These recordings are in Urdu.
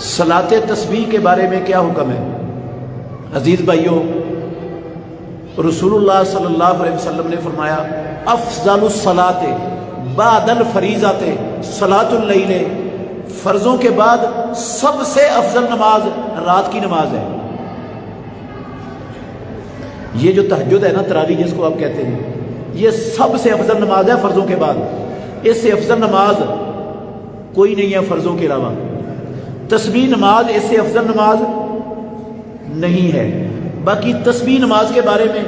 صلاۃ تسبیح کے بارے میں کیا حکم ہے؟ عزیز بھائیوں، رسول اللہ صلی اللہ علیہ وسلم نے فرمایا افضل الصلاۃ بعد الفریضۃ صلاۃ اللیل، فرضوں کے بعد سب سے افضل نماز رات کی نماز ہے۔ یہ جو تہجد ہے نا، تراویح جس کو آپ کہتے ہیں، یہ سب سے افضل نماز ہے فرضوں کے بعد۔ اس سے افضل نماز کوئی نہیں ہے فرضوں کے علاوہ۔ تسبیح نماز اس سے افضل نماز نہیں ہے۔ باقی تسبیح نماز کے بارے میں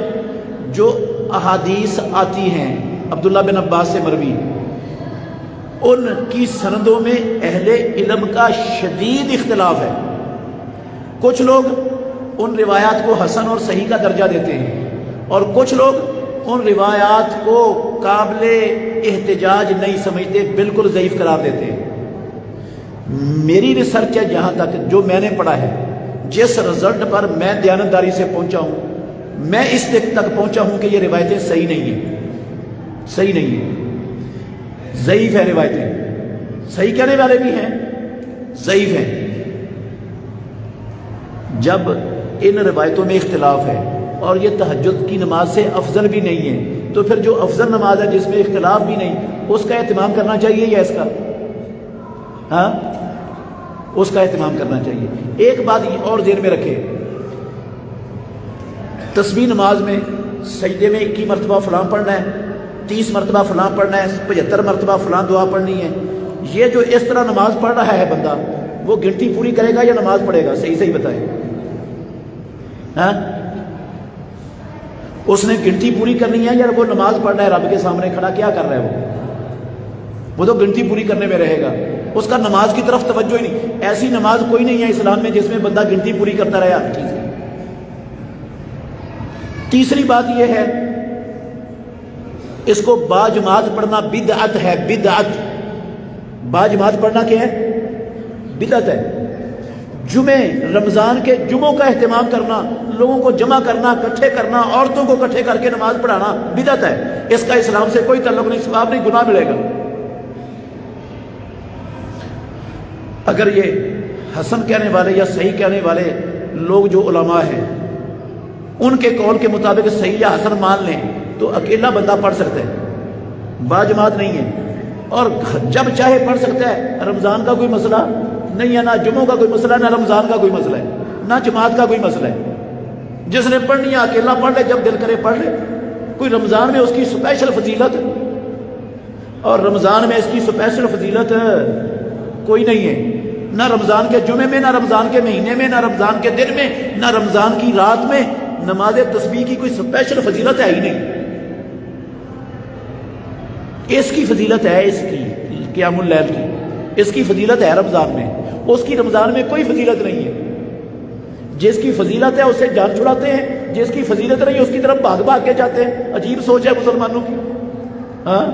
جو احادیث آتی ہیں عبداللہ بن عباس سے مروی، ان کی سندوں میں اہل علم کا شدید اختلاف ہے۔ کچھ لوگ ان روایات کو حسن اور صحیح کا درجہ دیتے ہیں، اور کچھ لوگ ان روایات کو قابل احتجاج نہیں سمجھتے، بالکل ضعیف قرار دیتے ہیں۔ میری ریسرچ ہے، جہاں تک جو میں نے پڑھا ہے، جس رزلٹ پر میں دیانتداری سے پہنچا ہوں، میں اس تک پہنچا ہوں کہ یہ روایتیں صحیح نہیں ہیں، صحیح نہیں ہیں، ضعیف ہیں روایتیں۔ صحیح کہنے والے بھی ہیں، ضعیف ہیں۔ جب ان روایتوں میں اختلاف ہے اور یہ تہجد کی نماز سے افضل بھی نہیں ہے، تو پھر جو افضل نماز ہے جس میں اختلاف بھی نہیں، اس کا اہتمام کرنا چاہیے یا اس کا؟ ہاں، اس کا اہتمام کرنا چاہیے۔ ایک بات اور ذہن میں رکھے، تسبیح نماز میں سجدے میں 21 مرتبہ فلاں پڑھنا ہے، 30 مرتبہ فلاں پڑھنا ہے، 75 مرتبہ فلاں دعا پڑھنی ہے۔ یہ جو اس طرح نماز پڑھ رہا ہے بندہ، وہ گنتی پوری کرے گا یا نماز پڑھے گا؟ صحیح صحیح بتائیں۔ ہاں، اس نے گنتی پوری کرنی ہے یا وہ نماز پڑھ رہا ہے رب کے سامنے کھڑا؟ کیا کر رہا ہے وہ تو گنتی پوری کرنے میں رہے گا، اس کا نماز کی طرف توجہ ہی نہیں۔ ایسی نماز کوئی نہیں ہے اسلام میں جس میں بندہ گنتی پوری کرتا رہے ہر چیز۔ تیسری بات یہ ہے، اس کو باجماعت پڑھنا بدعت ہے، بدعت۔ باجماعت پڑھنا کیا ہے؟ بدعت ہے۔ جمعے، رمضان کے جمعوں کا اہتمام کرنا، لوگوں کو جمع کرنا، اکٹھے کرنا، عورتوں کو اکٹھے کر کے نماز پڑھانا بدعت ہے۔ اس کا اسلام سے کوئی تعلق نہیں، ثواب نہیں، گناہ ملے گا۔ اگر یہ حسن کہنے والے یا صحیح کہنے والے لوگ جو علماء ہیں، ان کے قول کے مطابق صحیح یا حسن مان لیں تو اکیلا بندہ پڑھ سکتا ہے، باجماعت نہیں ہے، اور جب چاہے پڑھ سکتا ہے۔ رمضان کا کوئی مسئلہ نہیں ہے، نہ جمعوں کا کوئی مسئلہ ہے، نہ رمضان کا کوئی مسئلہ ہے، نہ جماعت کا کوئی مسئلہ ہے۔ جس نے پڑھنی ہے اکیلا پڑھ لے، جب دل کرے پڑھ لے۔ کوئی رمضان میں اس کی سپیشل فضیلت اور رمضان میں اس کی سپیشل فضیلت کوئی نہیں ہے، نہ رمضان کے جمعے میں، نہ رمضان کے مہینے میں، نہ رمضان کے دن میں، نہ رمضان کی رات میں نماز تسبیح کی کوئی سپیشل فضیلت ہے ہی نہیں۔ اس کی فضیلت ہے، اس کی قیام اللیل کی، اس کی فضیلت ہے رمضان میں، اس کی رمضان میں کوئی فضیلت نہیں ہے۔ جس کی فضیلت ہے اس سے جان چھڑاتے ہیں، جس کی فضیلت نہیں اس کی طرف بھاگ بھاگ کے جاتے ہیں۔ عجیب سوچ ہے مسلمانوں کی۔ ہاں،